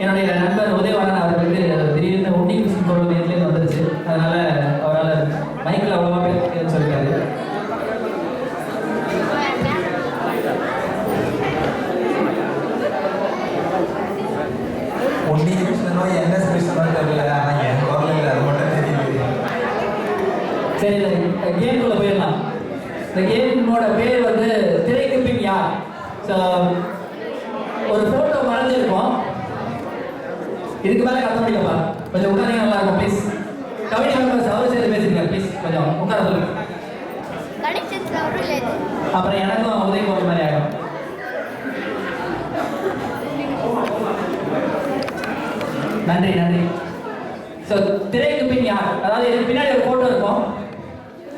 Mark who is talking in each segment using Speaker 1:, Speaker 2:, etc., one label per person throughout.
Speaker 1: என்னுடைய நண்பர் உதயவாணன் அவர்களுக்கு திடீர்னு ஒண்டி மிஷின் பொருள் நேரத்துலேருந்து வந்துருச்சு. அதனால அவரால் மைக்கில் அவ்வளோவா பேச சொல்லிட்டாரு.
Speaker 2: ஒண்டி மிஷினோ என்ன மிஷினோ தெரியல, ஆனால் என் குரல் இல்லை, அது மட்டும் தெரியுது.
Speaker 1: சரி, கேமுக்குள்ள போயிடலாம். இந்த கேமோட பேர் வந்து திரைக்கு பின் யார். ஸோ ஒரு ஃபோட்டோ மறைஞ்சிருக்கும். இதுக்கு மேலே கத்த முடியலப்பா, கொஞ்சம் உட்காந்து நல்லா இருக்கும் ப்ளீஸ். கவிதை மெம்பர்ஸ் அவரு சேர்ந்து பேசிருக்காரு ப்ளீஸ், கொஞ்சம் உட்கார சொல்லுங்க. அப்புறம் எனக்கும் உதவி போகிற மாதிரி ஆகும். நன்றி நன்றி. ஸோ திரைக்கு பின் யார், அதாவது இதுக்கு பின்னாடி ஒரு ஃபோட்டோ இருக்கும்.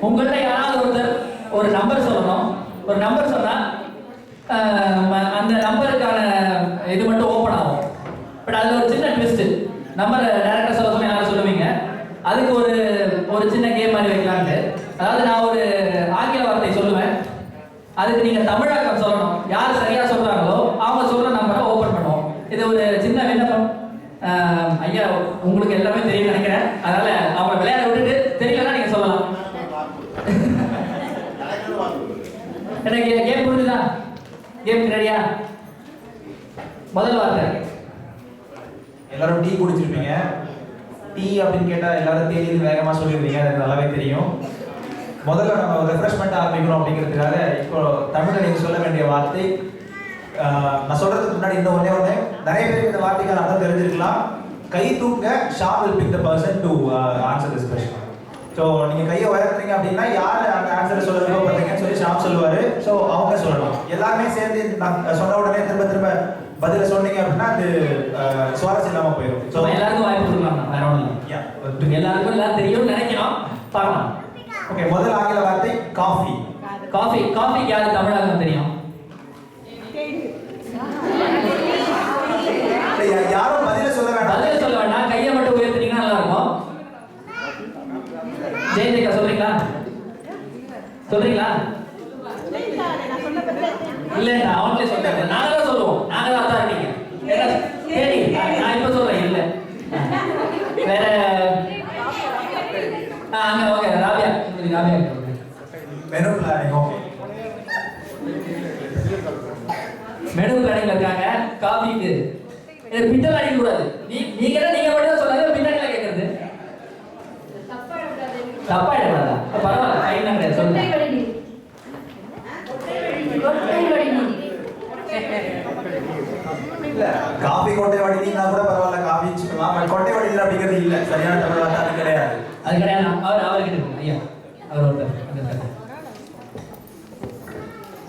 Speaker 1: உங்கள்கிட்ட யாராவது ஒருத்தர் ஒரு நம்பர் சொல்லணும். ஒரு நம்பர் சொன்னால் அந்த நம்பருக்கான இது மட்டும் ஓப்பன் ஆகும். பட் அதில் ஒரு சின்ன ட்விஸ்ட்டு. நம்பரை டேரக்டாக சொல்ல யாரும் சொல்லுவீங்க. அதுக்கு ஒரு சின்ன கேம் மாதிரி வைக்கலான்ட்டு. அதாவது நான் ஒரு ஆங்கில வார்த்தை சொல்லுவேன், அதுக்கு நீங்கள் தமிழாக்கம் சொல்லணும். யார் சரியாக சொல்கிறாங்களோ அவங்க சொல்கிற நம்பரை ஓப்பன் பண்ணுவோம். இது ஒரு சின்ன விண்ணப்பம். ஐயா உங்களுக்கு எல்லாமே தெரியும் நினைக்கிறேன். அதனால அவங்க விளையாட விட்டுட்டு தெரியலன்னா நீங்க சொல்லலாம். எனக்கு கேம் புரிஞ்சுதா? கேம் ரெடியா? முதல் வார்த்தை.
Speaker 2: எல்லாரும் டீ குடிச்சிருப்பீங்க. டீ அப்படின்னு கேட்டால் எல்லாரும் தேடி வேகமாக சொல்லிடுவீங்க, அது நல்லாவே தெரியும். முதல்ல நம்ம ரெஃப்ரெஷ்மெண்ட் ஆரம்பிக்கணும் அப்படிங்கிறதுக்காக இப்போ தமிழில் நீங்கள் சொல்ல வேண்டிய வார்த்தை, நான் சொல்றதுக்கு முன்னாடி இன்னும் ஒன்று, நிறைய பேருக்கு இந்த வார்த்தைக்கான அர்த்தம் தெரிஞ்சிருக்கலாம். கை தூக்க, Sham will pick the person to answer this question. So நீங்கள் கையை உயர்த்துறீங்க அப்படின்னா யார் அந்த ஆன்சரை சொல்ல விருப்பப்படுறீங்கன்னு சொல்லி ஷாம் சொல்லுவார். ஸோ அவங்க சொல்லலாம். எல்லாருமே சேர்ந்து நான் சொன்ன உடனே திரும்ப திரும்ப பதில சொன்னீங்க அப்படின்னா அது சுவாரஸ்யம் இல்லாமல் போயிடும்.
Speaker 1: ஸோ எல்லாருக்கும் வாய்ப்பு கொடுக்கலாம். வேற ஒன்றும் எல்லாருக்கும் எல்லாம் தெரியும்னு நினைக்கிறோம், பார்க்கலாம்.
Speaker 2: ஓகே, முதல் ஆங்கில வார்த்தை காஃபி.
Speaker 1: காஃபி. காஃபிக்கு யாருக்கு தமிழாக்கம் தெரியும்?
Speaker 2: யாரும் பதில சொல்ல வேண்டாம்.
Speaker 1: பதில சொல்ல வேண்டாம், கையை மட்டும் உயர்த்தினீங்கன்னா நல்லா இருக்கும். ஜெயந்திகா சொல்றீங்களா? சொல்றீங்களா? இல்ல அவங்களே சொல்றாங்க. நாங்க தான் சொல்லுவோம். நாங்க தான் அதாரிட்டீங்க. சரி, நான் இப்ப சொல்றேன். இல்ல வேற அங்க okay. Rabiya. Rabiya
Speaker 2: menu planning. Okay,
Speaker 1: menu பிளானிங்ல இருக்காங்க. காஃபிக்கு பின்னல் அடிக்க கூடாது. நீங்க மட்டும் தான் சொல்லாத, பின்னாடில கேட்கறது தப்பாயிடக்கூடாதா? பரவாயில்ல, ஃபைனா கிடையாது. சொல்லுங்க.
Speaker 2: இல்ல காஃபி கொட்டை வடினீங்கன்னா கூட பரவாயில்ல, காஃபி சொல்லலாம். பட் கொட்டை வடிதல் அப்படிங்கிறது இல்ல, சரியான தமிழ் வார்த்தை அது கிடையாது.
Speaker 1: அது கிடையாது. அவர்கிட்ட இருக்கு ஐயா, அவர் ஒருத்தர்.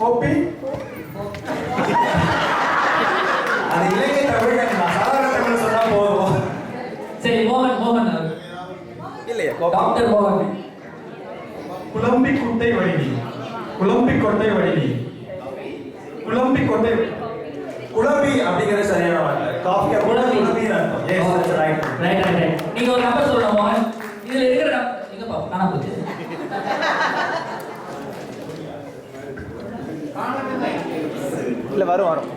Speaker 2: கோப்பி அது இலங்கை தமிழ், நான் சாதாரண தமிழ் சொன்னா போதும்.
Speaker 1: சரி, மோகன்
Speaker 2: இல்லையா?
Speaker 1: டாக்டர் மோகன்.
Speaker 3: குழம்பி குட்டை வடிவி. குழம்பி கொட்டை வடிவி. குழம்பி கொட்டை.
Speaker 2: குழம்பி அப்படிங்கிறது சரியான வார்த்தை. காஃபி
Speaker 1: குழம்பி.
Speaker 2: அர்த்தம். Yes, that's right.
Speaker 1: ரைட். நீங்க ஒரு நம்பர் சொல்லணும் மோகன். இதுல இருக்கிற எங்க பா காணா போச்சு.
Speaker 2: இல்ல வரும்.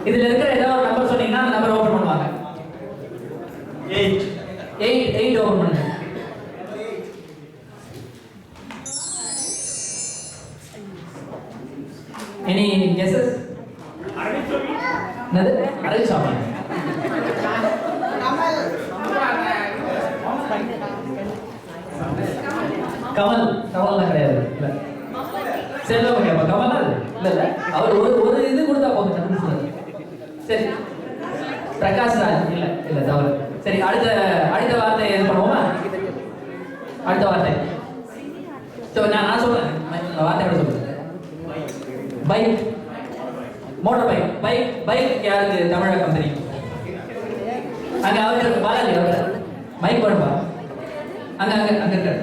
Speaker 1: இதுல இருக்கிற ஏதாவது ஒரு நம்பர் சொன்னீங்கன்னா அந்த நம்பர் ஓபன் பண்ணுவாங்க. 8 ஓபன் பண்ணுங்க. Any guesses? என்னது? அரவிசாமி. கமல் கிடையாது. இல்ல செல்வம் கேப்பா. கமல் இல்ல அவர் ஒரு இது கொடுத்தா போதும். சரி, பிரகாஷ் ராஜ். இல்ல தவறு. சரி, அடுத்த வார்த்தை இது பண்ணுவோமா? அடுத்த வார்த்தை. சரி, நான் சொல்றேன். வார்த்தை கூட சொல்றேன். பைக். மோட்டார் பைக் யாருக்கு தமிழகம் தெரியும்? அங்க அவருக்கு பாலாஜி அவர் மைக் பண்ணுவா. அங்க இருக்காரு.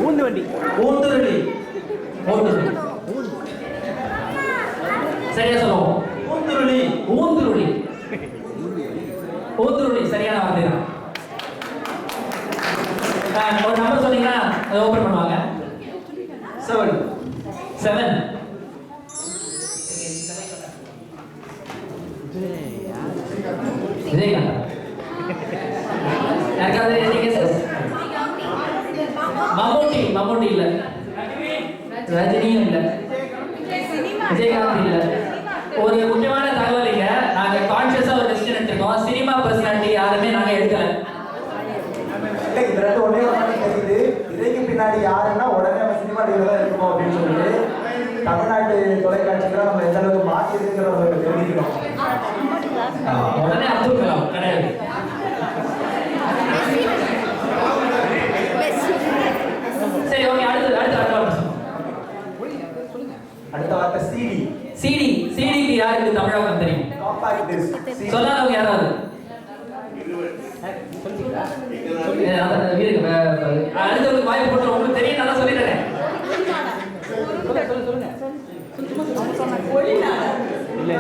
Speaker 3: ஊந்துவண்டி.
Speaker 1: சரியா சொல்லுவோம். ஊந்துருளி சரியான வார்த்தை தான். ஒரு நம்பர் சொன்னீங்கன்னா அதை ஓபன் பண்ணுவாங்க. 7. விஜயகாந்த். யாருக்காவது any guesses? மம்முட்டி இல்ல, ரஜினியும் இல்ல, விஜயகாந்த் இல்ல. ஒரு முக்கியமான தகவல் இங்க, நாங்க கான்ஷியஸா ஒரு டெசிஷன் எடுத்திருக்கோம். சினிமா பர்சனாலிட்டி யாருமே நாங்க எடுக்கல.
Speaker 4: இந்த ரெண்டு ஒரே மாதிரி தெரியுது. இதைக்கு பின்னாடி யாருன்னா உடனே நம்ம சினிமா டிவில தான் இருக்கணும் அப்படின்னு சொல்லிட்டு தமிழ்நாட்டு தொலைக்காட்சிகளை நம்ம எந்த அளவுக்கு மாற்றி இருக்கிறத தெரிஞ்சுக்கணும்.
Speaker 1: உடனே அப்துல் கலாம் கிடையாது. சரி, ஓகே.
Speaker 4: அடுத்த வார்த்தை சிடி.
Speaker 1: சிடிக்கு யாருக்கு தமிழகம் தெரியும்?
Speaker 4: Compact disk.
Speaker 1: சொல்லாதவங்க யாராவது? அடுத்தவங்களுக்கு வாய்ப்பு போட்டு உங்களுக்கு தெரியும், நல்லா சொல்லிடுறேன்.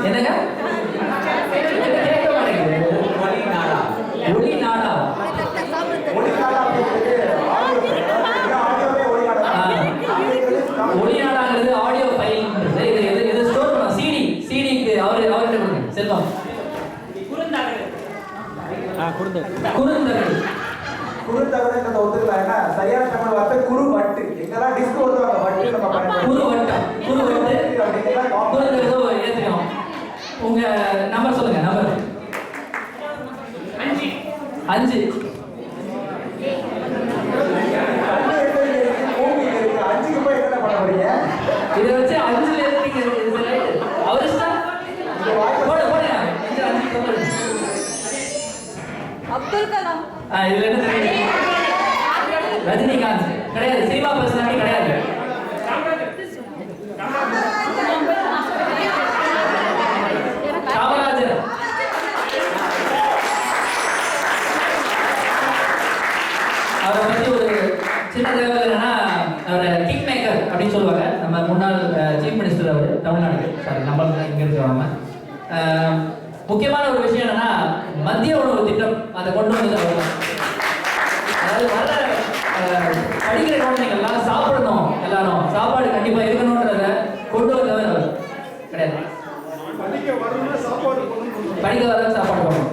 Speaker 1: என்னங்க? கேட்க மாட்டேங்குது. ஒளிநாடா. ஒளிநாடாங்கிறது ஆடியோ ஃபைல். இது ஸ்டோர் பண்ணலாம். சிடிக்கு அவர்கிட்ட கொடுங்க. செல்வம்.
Speaker 4: குறுந்தகடுன்றத ஒத்துக்கலாம். என்ன சரியான தமிழ் வார்த்தை குறுவட்டு. எங்கெல்லாம் டிஸ்க் ஓடுவாங்க வட்டு நம்ம
Speaker 1: குறுவட்டம். குறுந்தகடு ஏத்துக்கணும். உங்க நம்பர் சொல்லுங்க. நம்பர் 5.
Speaker 4: அஞ்சுக்கு போய் என்ன பண்ண போறீங்க?
Speaker 1: இதை வச்சு 5ல இருக்கீங்க. அவர் இஷ்டம். போடுங்க.
Speaker 5: அப்துல் கலாம்.
Speaker 1: இதுல என்ன தெரியுது? ரஜினிகாந்த் கிடையாது. சினிமா பர்சனாலிட்டி கிடையாது. காமராஜர். அவரை பத்தி ஒரு சின்ன தகவல் என்னன்னா, அவரை கிங் மேக்கர் அப்படின்னு சொல்லுவாங்க. நம்ம முன்னாள் சீஃப் மினிஸ்டர் அவர், தமிழ்நாடு. சாரி, நம்ம இங்க இருக்கிறவங்க. முக்கியமான ஒரு விஷயம் என்னன்னா, மத்திய உணவு திட்டம் அதை கொண்டு வந்தது அவர். அதாவது வர படிக்கிற குழந்தைங்கள்லாம் சாப்பிடணும், எல்லாரும் சாப்பாடு கண்டிப்பா இருக்கணும்ன்றத கொண்டு வந்தவர் அவர் கிடையாது. படிக்க வர சாப்பாடு போடணும்.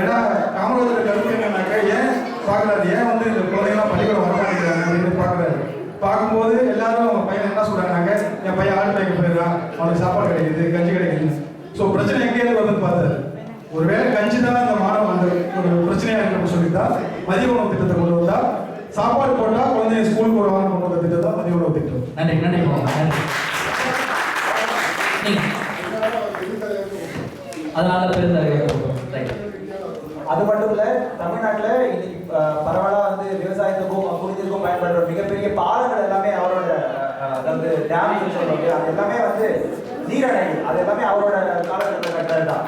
Speaker 3: ஏன்னா காமராஜர் கருத்து என்னன்னாக்க ஏன் பார்க்கறாரு, ஏன் வந்து இந்த குழந்தைங்களாம் பள்ளிக்கூடம் வர மாட்டேங்கிறாங்க அப்படின்னு பார்க்கறாரு. பார்க்கும்போது எல்லாரும் பையன் என்ன சொல்றாங்க, என் பையன் ஆடு பையன் போயிடுறான், அவனுக்கு சாப்பாடு கிடைக்குது, கஞ்சி கிடைக்குது. ஸோ பிரச்சனை எங்கேயிருந்து வருதுன்னு பார்த்தாரு. ஒருவேளை கஞ்சி தான் அந்த மாணவன் அந்த ஒரு பிரச்சனையா இருக்குன்னு சொல்லிதான் மதிய உணவு திட்டத்தை கொண்டு வந்தா, சாப்பாடு போட்டா குழந்தைங்க ஸ்கூலுக்கு ஒரு வாரம் கொண்டு வந்த திட்டம் தான் மதிய உணவு திட்டம்.
Speaker 1: நன்றி. அதனால
Speaker 4: அது மட்டும் இல்ல, தமிழ்நாட்டுல இன்னைக்கு பரவலா வந்து விவசாயத்துக்கும் குடிநீருக்கும் பயன்படுற மிகப்பெரிய பாலங்கள் எல்லாமே அவரோட, அதாவது டேம் சொல்றோம், அது எல்லாமே வந்து நீரடை, அது எல்லாமே அவரோட காலகட்டத்தில் கட்டது தான்.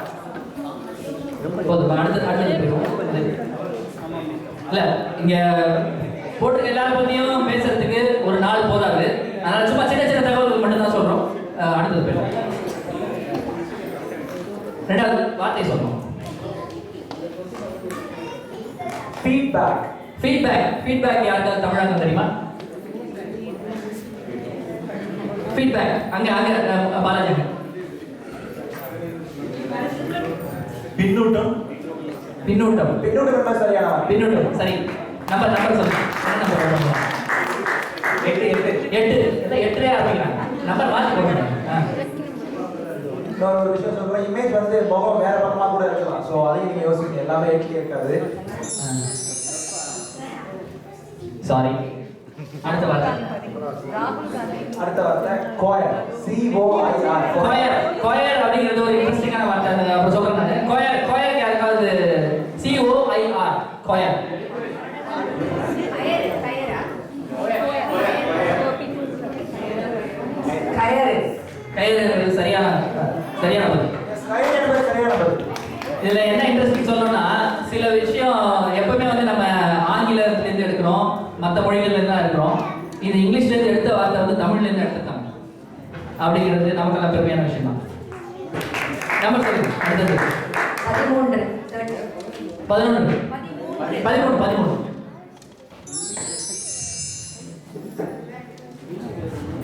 Speaker 1: இல்ல, இங்க போட்டு எல்லாரும் பத்தியும் பேசுறதுக்கு ஒரு நாள் போதாது. அதனால சும்மா சின்ன சின்ன தகவல்கள் மட்டும் தான் சொல்றோம். அடுத்தது பேர் ரெண்டாவது வார்த்தை சொல்றோம். ஃபீட்பேக் யாருக்காவது தமிழாக்கம் தெரியுமா? ஃபீட்பேக் அங்க பாலாஜி.
Speaker 3: பின்னூட்டம்
Speaker 1: சரி. நம்பர் சொல்லுங்க. எட்டு ஆரம்பிக்கிறாங்க. நம்பர் மாற்றி போடுங்க.
Speaker 4: ஒரு விஷயம் சொல்றேன், இமேஜ் வந்து முகம் வேற பக்கமா கூட இருக்கலாம். ஸோ அதையும் நீங்க யோசிங்க, எல்லாமே எட்டு இருக்காது.
Speaker 1: சாரி. அடுத்த வார்த்தை
Speaker 4: கோயர்.
Speaker 1: கோயர் அப்படிங்கிறது ஒரு இன்ட்ரெஸ்டிங்கான வார்த்தை. அப்புறம் சொல்றேன் நான். கோயர் யாருக்காவது COIR கோயர்? கயிறு சரியான பதில். இதுல என்ன இன்ட்ரெஸ்டிங் சொல்லணும்னா, சில விஷயம் எப்பவுமே வந்து நம்ம ஆங்கிலத்துல இருந்து எடுக்கிறோம், மற்ற மொழிகள்ல இருந்து தான் எடுக்கிறோம். இது இங்கிலீஷ்ல இருந்து எடுத்த வார்த்தை வந்து தமிழ்ல இருந்து எடுத்துட்டாங்க அப்படிங்கிறது நமக்கெல்லாம் பெருமையான விஷயம் தான். நம்பர் சொல்லுங்க. அடுத்தது
Speaker 5: 13.
Speaker 1: 13.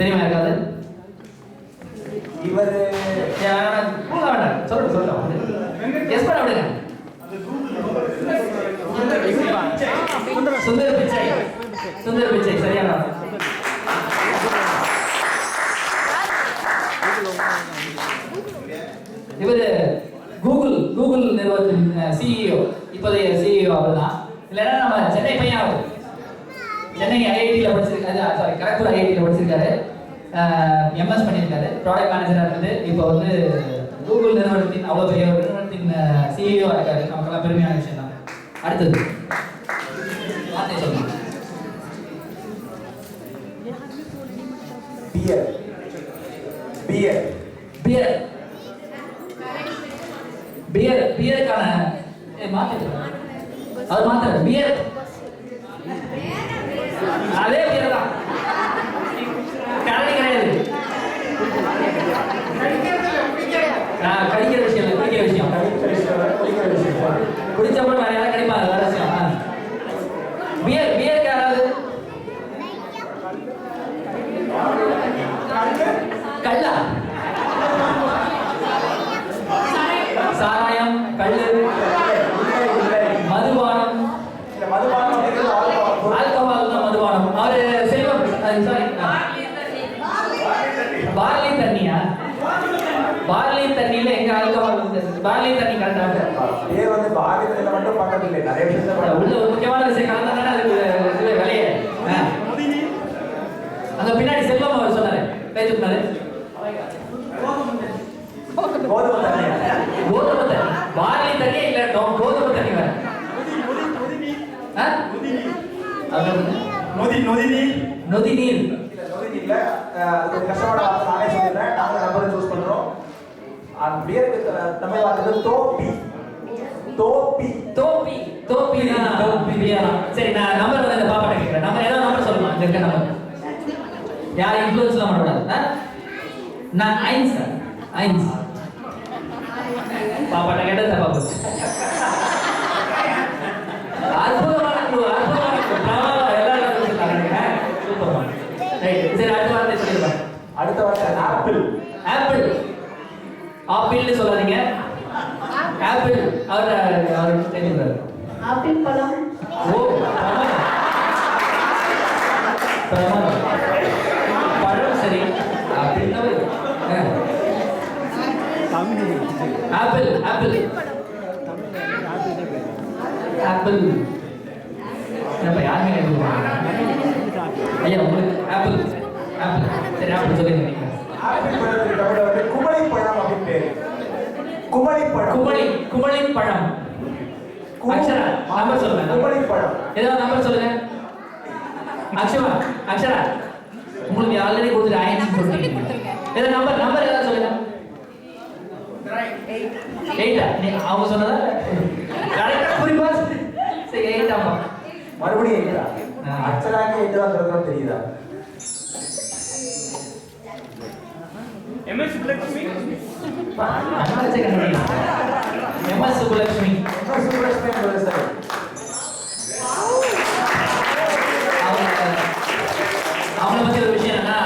Speaker 1: தெரியுமா இருக்காது?
Speaker 4: இவர்
Speaker 1: போக வேண்டாம், சொல்லுங்க. எஸ் பண்ண விடுங்க. சுந்தர் பிச்சை சரியான. இவர் கூகுள் நிறுவனத்தின் சிஇஓ, இப்போதைய சிஇஓ அவர் தான். இல்லைன்னா நம்ம சென்னை பையன் அவர். சென்னை ஐஐடியில் படிச்சிருக்காரு, சாரி கரக்பூர் ஐஐடியில் படிச்சிருக்காரு. எம்எஸ் பண்ணியிருக்காரு, ப்ராடக்ட் மேனேஜராக இருக்குது. இப்போ வந்து கூகுள் நிறுவனத்தின் அவ்வளோ பெரிய ஒரு நிறுவனத்தின் சிஇஓ இருக்காரு. நமக்கெல்லாம் பெருமையான விஷயம் தான். அடுத்தது வார்த்தை சொல்லுங்க. பியருக்கான அது மாத்திர பியர், அதே பியர் தான், கரடி கிடையாது. கடிக்கிற விஷயம் இல்லை, குடிக்கிற விஷயம். குடிச்சப்பறம் வேற யாரும் கிடைப்பாங்க, வேற விஷயம். பியருக்கு யாராவது கல்லா, சாராயம், கல்லு, மதுபானம். ஆல்கஹால் தான் மதுபானம். அவரு செல்வம், சாரி பார்லி தண்ணியா? பார்லி தண்ணியில எங்க ஆல்கஹால்? பார்லி தண்ணி கரெக்டாக
Speaker 4: பேர் வந்து பார்லி தண்ணியில மட்டும் பண்றதில்லை, நிறைய விஷயம்
Speaker 1: உள்ள ஒரு முக்கியமான விஷயம் கலந்தானே அதுக்கு விலையே. அங்க பின்னாடி செல்வம் அவர் சொன்னாரு, பேச்சு சொன்னாரு
Speaker 4: கோதுமை தண்ணி. பார்லி
Speaker 1: தண்ணி இல்ல, கோதுமை தண்ணி வேற. நொதி நீர்
Speaker 4: இல்ல, அது கஷ்டமான வார்த்தை, நானே சொல்லிடுறேன். நாங்க நம்பர் சூஸ் பண்றோம். அந்த பியருக்கு தமிழ் வார்த்தை தோப்பி.
Speaker 1: சரி, நான் நம்பர் வந்து இந்த பாப்பாட்ட கேட்கிறேன். நம்பர் ஏதாவது நம்பர் சொல்லலாம், இங்க இருக்க நம்பர். யார் இன்ஃப்ளூயன்ஸ்லாம் பண்ணக்கூடாது. நான் ஐன்ஸ் பாப்பாட்ட கேட்டது தப்பா போச்சு. அற்புதமான குழு. சூப்பர். சரி, அடுத்த வார்த்தை சொல்லிடுவேன்.
Speaker 4: அடுத்த வார்த்தை ஆப்பிள்.
Speaker 1: ஆப்பிள்னு சொல்லாதீங்க. ஆப்பிள் அவர் தெரிஞ்சுக்கிறாரு.
Speaker 5: ஆப்பிள் பழம்.
Speaker 1: ஓ, பழம் சரி. அப்படின்னா ஆப்பிள் என்னப்பா யாருமே கேட்க ஐயா உங்களுக்கு ஆப்பிள் சரி, ஆப்பிள் சொல்லுங்க.
Speaker 4: ஆப்பிள் பழத்துக்கு தமிழ்ல வந்து குமளி பழம் அப்படின்னு பேரு.
Speaker 1: குமளி பழம். அக்ஷரா நம்பர் சொல்லுங்க.
Speaker 4: குமளி பழம்.
Speaker 1: ஏதாவது நம்பர் சொல்லுங்க. அக்ஷரா உங்களுக்கு ஆல்ரெடி கொடுத்துட்டு ஆயிடுச்சு சொல்லிட்டீங்க. ஏதாவது நம்பர் ஏதாவது சொல்லுங்க. 8 அவங்க சொன்னதா கரெக்டா குறிப்பா சரி 8 ஆமா
Speaker 4: மறுபடியும் 8 அக்ஷராக்கு 8 வந்துறது தெரியுதா?
Speaker 1: MS Subbulakshmi. MS Subbulakshmi
Speaker 4: sir.
Speaker 1: அவங்கள பத்தி ஒரு விஷயம் என்னன்னா,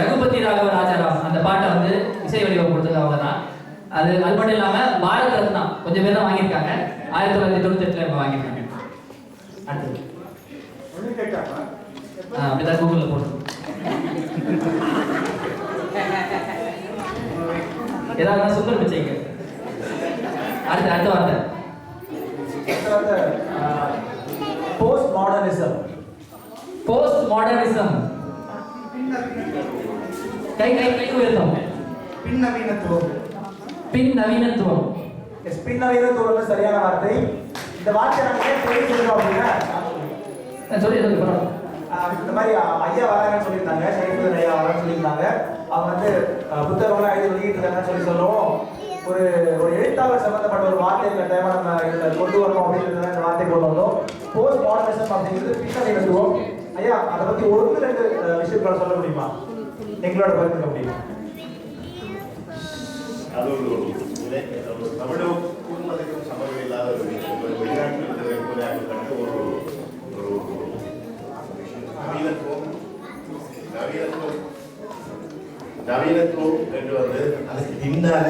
Speaker 1: ரகுபதி ராகவ ராஜாராம் அந்த பாட்டை வந்து இசை வடிவம் கொடுத்தது அவங்க தான். அது மட்டும் இல்லாம பாரத ரத்னா கொஞ்சம் பேர் தான் வாங்கியிருக்காங்க. 1998 வாங்கியிருக்காங்க. அடுத்தது அப்படிதான் கூகுள்ல போட்டு ஏதாவது சுந்தர் பிச்சைக்கு. அடுத்த வார்த்தை
Speaker 4: போஸ்ட் மாடர்னிசம்.
Speaker 1: கை உயர்த்தம். பின் நவீனத்துவம்.
Speaker 4: பின் நவீனத்துவம் சரியான வார்த்தை. இந்த வார்த்தை நாங்க ஏன் சொல்றோம் அப்படின்னா,
Speaker 1: சொல்லி
Speaker 4: இந்த மாதிரி ஐயா வராங்கன்னு சொல்லியிருந்தாங்க, சைஃபுதீன் ஐயா வராங்கன்னு சொல்லியிருந்தாங்க. அவங்க வந்து புத்தகம்லாம் எழுதி வெளியிட்டு இருக்காங்கன்னு சொல்லி சொல்லுவோம். ஒரு எழுத்தாளர் சம்பந்தப்பட்ட ஒரு வார்த்தை கட்டாயமா நம்ம இதில் கொண்டு வரணும் அப்படின்றத இந்த வார்த்தை கொண்டு வந்தோம். போஸ்ட் மாடர்னிசம் அப்படிங்கிறது பின் நவீனத்துவம். ஐயா அதை பத்தி 1-2 விஷயங்களை சொல்ல முடியுமா? எங்களோட பகிர்ந்துக்க முடியுமா?
Speaker 6: அது ஒரு தமிழும் குடும்பத்துக்கும் சமயம் இல்லாத ஒரு வெளிநாட்டில் கண்டு ஒரு நவீனத்துவம் நவீனத்துவம் என்று வந்து அதுக்கு பின்னால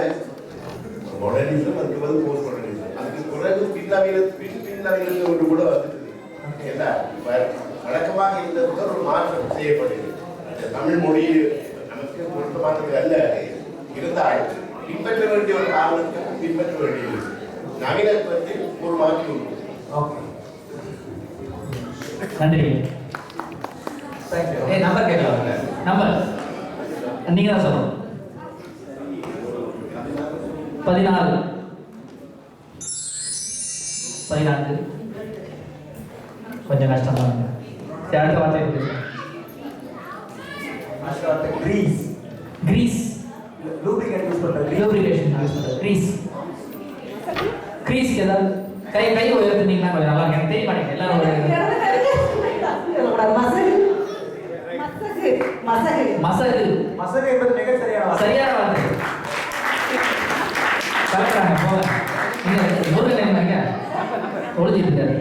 Speaker 6: மாடர்னிசம், அதுக்கு வந்து போஸ்ட் மாடர்னிசம், அதுக்கு பிறகு பின்னவீனத்துவம் ஒன்று கூட வந்துட்டு என்ன வழக்கமாக இருந்தது ஒரு மாற்றம் செய்யப்படுது. தமிழ் மொழியில் நமக்கு பொருத்தமானது அல்ல இருந்தால் பின்பற்ற வேண்டிய ஒரு காரணத்துக்கு பின்பற்ற வேண்டியது நவீனத்துவத்தில் ஒரு மாற்றி உண்டு.
Speaker 1: நன்றி.
Speaker 2: நம்பர் கேட்கலாம்.
Speaker 1: நம்பர் நீங்க தான் சொல்லணும். 14 14 கொஞ்சம் கஷ்டம் தான். அடுத்த வார்த்தை
Speaker 4: கிரீஸ்.
Speaker 1: கிரீஸ்
Speaker 4: லூப்ரிகேட் யூஸ் பண்றது.
Speaker 1: லூப்ரிகேஷன் யூஸ் பண்றது. கிரீஸ். கிரீஸ்க்கு ஏதாவது கை உயர்த்துனீங்கன்னா கொஞ்சம் நல்லா இருக்கும். எனக்கு தெரிய மாட்டேங்குது எல்லாரும் மசகு.
Speaker 4: மசகு என்பது மிக சரியான வார்த்தை.
Speaker 1: சரியான வார்த்தை. கரெக்டாங்க. போங்க. நீங்க முருகன் என்னங்க ஒளிஞ்சிட்டு இருக்காரு.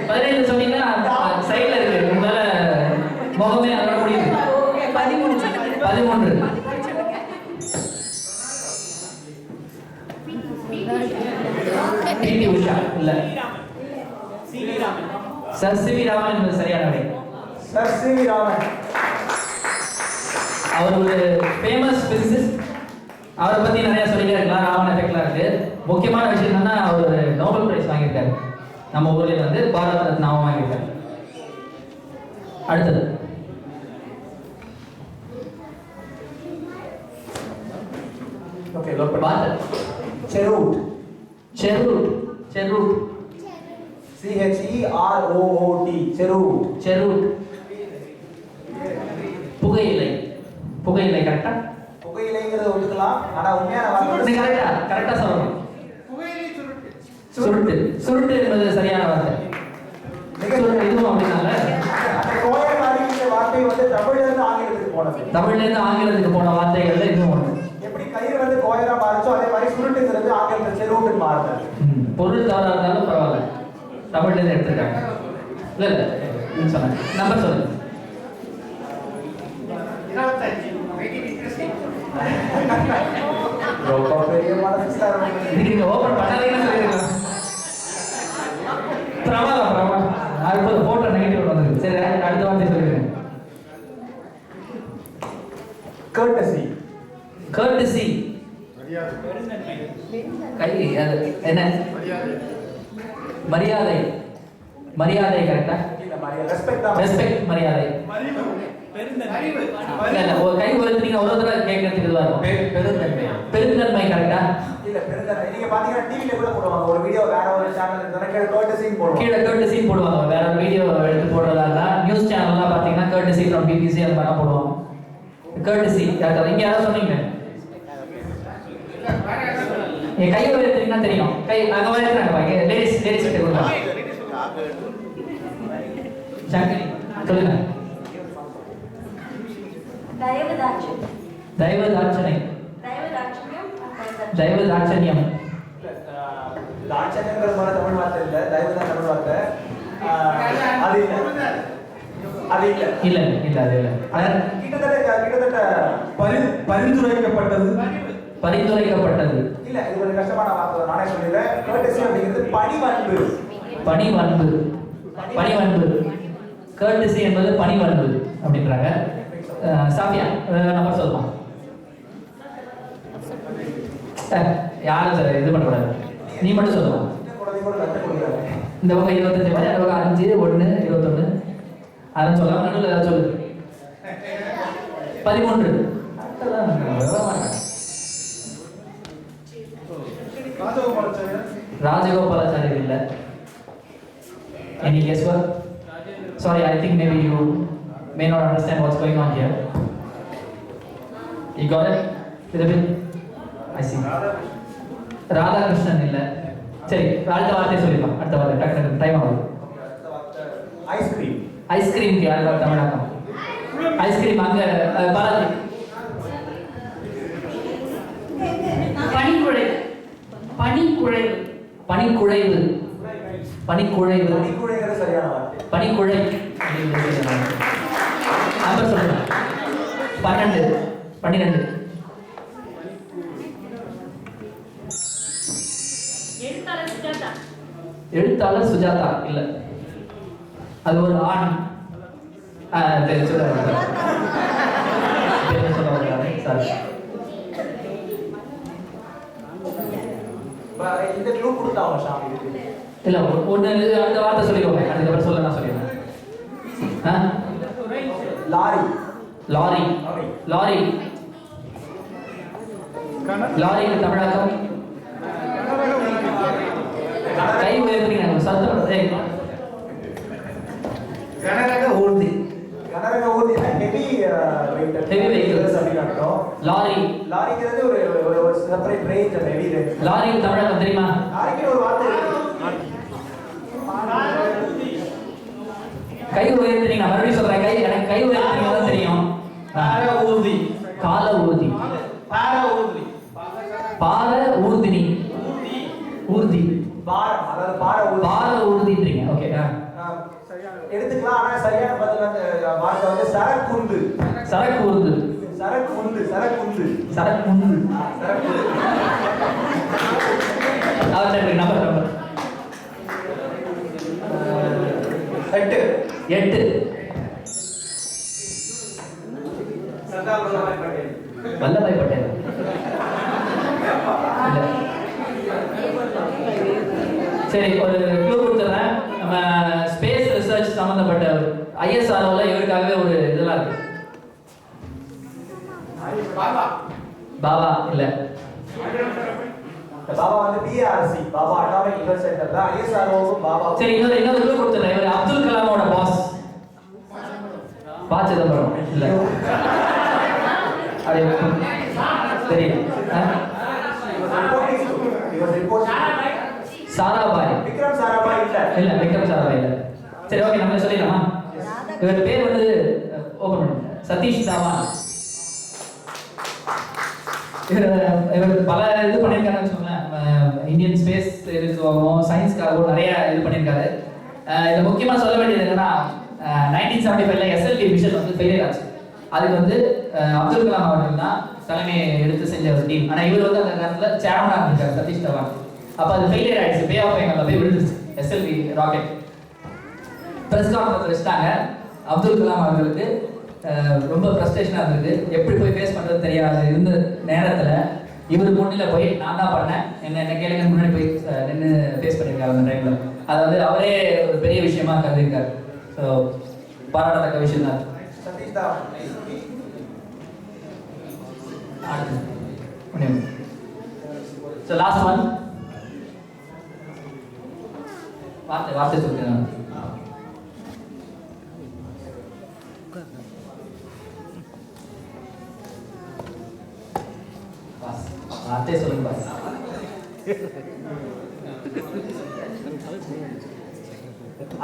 Speaker 1: 15 சொன்னீங்கன்னா சைட்ல இருக்கு. உங்களால முகமே அதோட முடியுது. 13 பிடி உஷா இல்ல சர் சி வி ராமன் என்பது சரியான விடை.
Speaker 4: சர் சி வி ராமன்
Speaker 1: அவர் ஒரு ஃபேமஸ் பிசினஸ். அவரை பத்தி நிறைய சொல்லிட்டே இருக்கலாம். ராமன் எஃபெக்ட்லாம் இருக்கு. முக்கியமான விஷயம் என்னன்னா அவர் நோபல் பிரைஸ் வாங்கியிருக்காரு. நம்ம ஊர்ல வந்து பாரத ரத்னாவும் வாங்கியிருக்காரு. அடுத்தது
Speaker 4: ஓகே லோக்கல்
Speaker 1: பாத்தல்.
Speaker 4: செரூட்.
Speaker 1: செரூட். செரூட்.
Speaker 4: CHEROOT. செரூட்.
Speaker 1: செரூட். புகையிலை. புகையிலை கரெக்டா?
Speaker 4: புகையிலைங்கிறது ஒத்துக்கலாம். ஆனா உண்மையான வார்த்தை
Speaker 1: நீ கரெக்டா சொல்லணும். சுருட்டு. சுருட்டு என்பது சரியான வார்த்தை. சுருட்டு இதுவும் அப்படினால
Speaker 4: அந்த கோயக்காரிங்கிற வார்த்தை வந்து தமிழ்ல இருந்து ஆங்கிலத்துக்கு போனது.
Speaker 1: தமிழ்ல இருந்து ஆங்கிலத்துக்கு போன வார்த்தைகள்ல இதுவும் ஒன்று.
Speaker 4: எப்படி கயிறு வந்து கோயரா மாறுச்சோ அதே மாதிரி சுருட்டுங்கிறது ஆங்கிலத்துல செரூட்டுன்னு மாறுது.
Speaker 1: பொருள் தவறா இருந்தாலும் பரவாயில்ல. தமிழ்ல இருந்து எடுத்துருக்காங்க. இல்ல சொன்னேன். நம்பர் சொல்லுங்க.
Speaker 6: 25.
Speaker 4: ரொம்ப பெரிய மனசுல
Speaker 1: நீங்க ஓபன் பண்ணாதீங்கன்னு சொல்லிருக்கலாம். பிரமாதம். அடுத்த போட்டோ நெகட்டிவ் வந்திருக்கு. சரி அடுத்த வார்த்தை சொல்லுங்க.
Speaker 4: courtesy.
Speaker 1: courtesy. கை அது என்ன? மரியாதை. மரியாதை கரெக்டா?
Speaker 4: இல்ல மரியாதை. ரெஸ்பெக்ட் தான்.
Speaker 1: ரெஸ்பெக்ட் மரியாதை. இல்ல ஒரு கை உயர்த்துனீங்க ஒரு தடவை கேட்கறதுக்கு இதுவா இருக்கும். பெருந்தன்மை. பெருந்தன்மை கரெக்டா?
Speaker 4: இல்ல பெருந்தன்மை. நீங்க பாத்தீங்கன்னா டிவில கூட போடுவாங்க. ஒரு வீடியோ வேற ஒரு சேனல் இருந்தா courtesy போடுவாங்க.
Speaker 1: கீழ courtesy போடுவாங்க. வேற வீடியோ எடுத்து போடுறதா இருந்தா நியூஸ் சேனல்லாம் பாத்தீங்கன்னா courtesy from BBC அந்த மாதிரி போடுவாங்க. courtesy யாரா இங்க யாரோ சொன்னீங்க? என் கை உயர்த்துனீங்கன்னா தெரியும். கை அங்க உயர்த்துறாங்க பாருங்க. லேடிஸ் கிட்ட கொடுங்க. சங்கரி சொல்லுங்க. தயவதாட்சணை. தயவதாட்சண்யம்.
Speaker 4: தாட்சண்யங்கிற மாதிரி தமிழ் வார்த்தை இல்ல. தயவு தான் தமிழ் வார்த்தை. அது இல்ல. அது இல்ல.
Speaker 1: இல்ல இல்ல அது இல்ல.
Speaker 4: கிட்டத்தட்ட
Speaker 3: பரிந்துரைக்கப்பட்டது.
Speaker 1: பரிந்துரைக்கப்பட்டது.
Speaker 4: இல்ல இது கொஞ்சம் கஷ்டமான வார்த்தை. நானே சொல்லிடுறேன். courtesy அப்படிங்கிறது பணிவன்பு.
Speaker 1: பணிவன்பு. பணிவன்பு. courtesy என்பது பணிவன்பு அப்படின்றாங்க. சாஃபியா நம்பர் சொல்லுமா? யாரும் சார் இது பண்ணக்கூடாது. நீ மட்டும் சொல்லுமா? இந்த பக்கம் 25 மாதிரி அந்த பக்கம் 5 1 21 அதான் சொல்லலாம். நடுவில் ஏதாவது சொல்லு. 13. ராஜகோபாலாச்சாரி இல்ல. Any guess what? Sorry, I think maybe you may not understand what's going on here. You got it? Vidabin? I see. Radhakrishnan இல்ல. சரி அடுத்த வார்த்தை சொல்லிடலாம். அடுத்த வார்த்தை டக்கு டைம் ஆகுது.
Speaker 4: ஐஸ்கிரீம்.
Speaker 1: ஐஸ்கிரீம் யார் தமிழாக்கம்? ஐஸ்கிரீம் அங்க பாலாஜி.
Speaker 5: பனிக்குழைவு. பனிக்குழைவு.
Speaker 1: பனிக்குழைவு. பனிக்குழைவு.
Speaker 4: பனிக்குழைங்கிறது சரியான வார்த்தை.
Speaker 1: பனிக்குழை அப்படிங்கிறது சரியான வார்த்தை. நம்பர் சொல்லுங்க. 12 12. எழுத்தாளர் சுஜாதா இல்ல, அது ஒரு ஆண். சொல்லுங்க.
Speaker 4: இந்த க்ளூ கொடுத்தாங்க ஷாம்.
Speaker 1: இல்ல ஒண்ணு அடுத்த வார்த்தை சொல்லிக்கோங்க, அதுக்கப்புறம் சொல்ல நான் சொல்லிடுறேன்.
Speaker 4: லாரி.
Speaker 1: லாரி. லாரி. லாரிக்கு தமிழாக்கம் கை உயர்த்துறீங்க சத்தம்.
Speaker 2: கனரக ஊர்தி.
Speaker 4: கனரக ஊர்தி ஹெவி வெஹிக்கிள்ஸ் அப்படின்னு அர்த்தம்.
Speaker 1: லாரி.
Speaker 4: லாரிங்கிறது ஒரு separate range of heavy range.
Speaker 1: லாரிக்கு தமிழாக்கம் தெரியுமா?
Speaker 4: லாரிக்கு ஒரு வார்த்தை இருக்கு.
Speaker 1: கை உயர்த்துறீங்க, மறுபடியும் சொல்றேன். எனக்கு கை உயர்த்துறீங்க தான் தெரியும்.
Speaker 2: பார ஊர்தி.
Speaker 1: கால ஊர்தி.
Speaker 2: பார ஊர்தி.
Speaker 1: பார ஊர்தினி. ஊர்தி.
Speaker 4: பாரம், அதாவது பார ஊர்தி.
Speaker 1: பார ஊர்தின்றீங்க. ஓகே.
Speaker 4: எடுத்துக்கலாம். ஆனா சரியான பதில் வந்து வார்த்தை வந்து சரக்குந்து.
Speaker 1: சரக்கு ஊர்து.
Speaker 4: சரக்குந்து. சரக்குந்து.
Speaker 1: சரக்குந்து.
Speaker 4: சரக்குந்து.
Speaker 1: அவர் நம்பர்
Speaker 2: 8.
Speaker 1: 8.
Speaker 4: சர்தார் வல்லபாய் பட்டேல்.
Speaker 1: வல்லபாய் பட்டேல் இல்ல. சரி, ஒரு க்ளூ கொடுத்துறேன். நம்ம ஸ்பேஸ் ரிசர்ச் சம்பந்தப்பட்ட ISROல இவருக்காகவே ஒரு இதெல்லாம் இருக்கு. பாபா இல்ல.
Speaker 4: பாபா வந்து BRC, Baba atomic research centre தான். ISROவும் பாபா.
Speaker 1: சரி, இன்னொரு க்ளூ கொடுத்துறேன். இவர் அப்துல் கலாமோட பாஸ். பா சிதம்பரம் இல்ல. அது சரி. சாராபாய்.
Speaker 4: விக்ரம் சாராபாய் இல்ல.
Speaker 1: இல்ல, விக்ரம் சாராபாய் இல்ல. சரி, ஓகே, நம்ம சொல்லிடலாமா? இவர் பேர் வந்து ஓபன் பண்ணுங்க. சதீஷ் தவான். இவர் பல இது பண்ணியிருக்காருன்னு வச்சுக்கோங்களேன். இந்தியன் ஸ்பேஸ் இதுக்காகவும் சயின்ஸ்க்காகவும் நிறைய இது பண்ணியிருக்காரு. இதில் முக்கியமாக சொல்ல வேண்டியது என்னன்னா, 1975ல SLV மிஷன் வந்து ஃபெயிலியர் ஆச்சு. அதுக்கு வந்து அப்துல் கலாம் அவர்கள் தான் தலைமை எடுத்து செஞ்ச ஒரு டீம். ஆனால் இவர் வந்து அந்த நேரத்தில் சேர்மனாக இருந்திருக்காரு, சதீஷ் தவான். அப்போ அது ஃபெயிலியர் ஆயிடுச்சு. பே ஆஃப் பெங்கால்ல போய் விழுந்துச்சு SLV ராக்கெட். ப்ரெஸ் கான்ஃபரன்ஸ் வச்சுட்டாங்க. அப்துல் கலாம் அவர்களுக்கு ரொம்ப ஃப்ரஸ்ட்ரேஷனாக இருந்திருக்கு. எப்படி போய் ஃபேஸ் பண்ணுறது தெரியாத இருந்த நேரத்தில் இவர் முன்னில் போய் நான் தான் பண்ணேன், என்ன கேளுங்க முன்னாடி போய் நின்று ஃபேஸ் பண்ணியிருக்காரு அந்த டைமில். அதாவது அவரே ஒரு பெரிய விஷயமா கருதியிருக்காரு. ஸோ பாராட்டத்தக்க விஷயம் தான்.
Speaker 4: Satish Dhawan.
Speaker 1: So last one. வார்த்தை சொல்லுங்க. வார்த்தை சொல்லுங்க பாஸ்.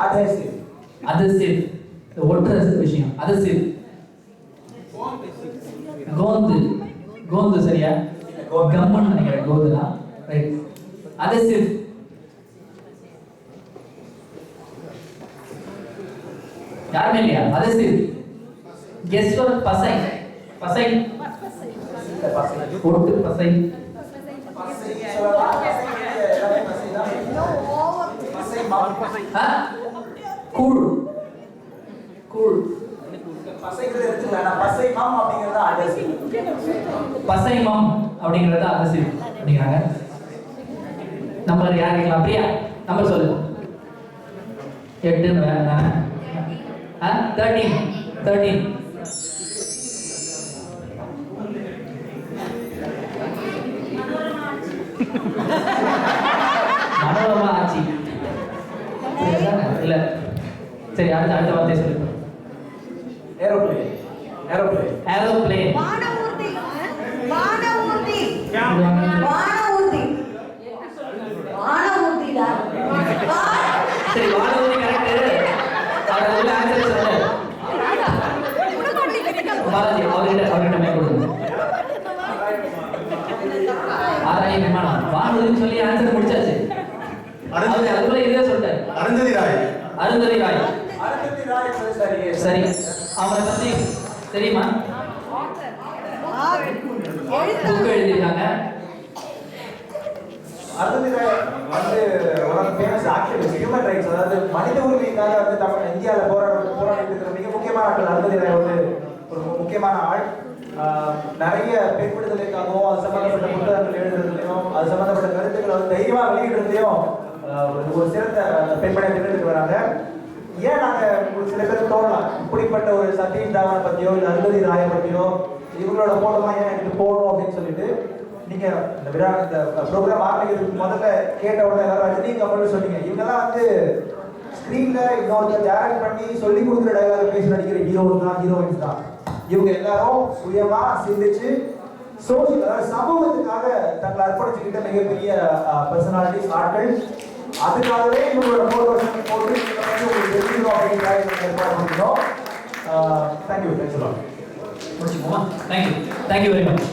Speaker 4: adhesive.
Speaker 1: adhesive ஒட்டுற விஷயம். adhesive. கோந்து சரியா? கம்மன் நினைக்கிறேன். கோந்துனா ரைட். adhesive. யாருமே இல்லையா? adhesive. guess what? பசை. ஒட்டு பசை. கூழ். பசைமம் அப்படிங்கிறது adhesive அப்படிங்கிறாங்க. நம்பர் யார் கேட்கலாம்? பிரியா நம்பர் சொல்லு. 8 வேணாம். 13. மனோரமா ஆட்சி இல்ல. சரி, அடுத்த வார்த்தை சொல்லு. ஏரோப்ளேன்.
Speaker 5: வானூர்தி.
Speaker 1: சரி, வானூர்தி கரெக்ட். அவரோட ஆன்சர் சொல்லு. பாலாஜி அவர்கிட்ட மைக் கொடுங்க. ஆராய் விமானம். வானூர்தின்னு சொல்லி ஆன்சர் முடிச்சாச்சு. அதுக்குள்ள இதே சொல்லிட்டு
Speaker 3: அருந்ததி ராய்.
Speaker 1: அருந்ததி ராய்.
Speaker 4: அருந்ததி ராய் சரி.
Speaker 1: சரி, அவங்கள பத்தி தெரியுமா? புக் எழுதியிருக்காங்க.
Speaker 4: அருந்ததி ராய் வந்து ஒரு ஃபேமஸ் ஆக்டிவிஸ்ட், ஹியூமன் ரைட்ஸ், அதாவது மனித உரிமைக்காக வந்து தமிழ் இந்தியாவில் போராடிட்டு இருக்கிற மிக முக்கியமான ஆட்கள். அருந்ததி ராய் வந்து ஒரு முக்கியமான ஆள். நிறைய பெண் விடுதலைக்காகவும் அது சம்பந்தப்பட்ட புத்தகங்கள் எழுதுறதுலையும் அது சம்பந்தப்பட்ட கருத்துக்களை வந்து தைரியமாக வெளியிடுறதுலையும் ஒரு சிறந்த பெண்மணியை திட்டத்துக்கு வராங்க. ஏன் நாங்கள் ஒரு சில பேர் தோணலாம், இப்படிப்பட்ட ஒரு சதீஷ் தாவனை பற்றியோ இல்லை அருந்ததி ராயை பற்றியோ இவங்களோட போட்டோலாம் ஏன் எனக்கு போகணும் அப்படின்னு சொல்லிட்டு நீங்கள் இந்த ப்ரோக்ராம் ஆரம்பிக்கிறதுக்கு முதல்ல கேட்ட உடனே எல்லாரும் ரஜினி கமல் சொன்னீங்க. இவங்கெல்லாம் வந்து ஸ்க்ரீனில் இன்னொருத்தர் டேரக்ட் பண்ணி சொல்லி கொடுக்குற டைலாக் பேசி நடிக்கிற ஹீரோஸ் தான், ஹீரோயின்ஸ் தான். இவங்க எல்லாரும் சுயமா சிந்திச்சு சோசியல், அதாவது சமூகத்துக்காக தங்களை அர்ப்பணிச்சுக்கிட்ட மிகப்பெரிய பர்சனாலிட்டிஸ், ஆட்கள். அதுக்காகவே இவங்களோட போட்டோஸ் போட்டு உங்களுக்கு தெரிஞ்சுக்கணும் அப்படிங்கிறத ஏற்பாடு பண்ணிக்கிறோம். தேங்க்யூ.
Speaker 1: முடிச்சுக்கோமா? Thank you very much.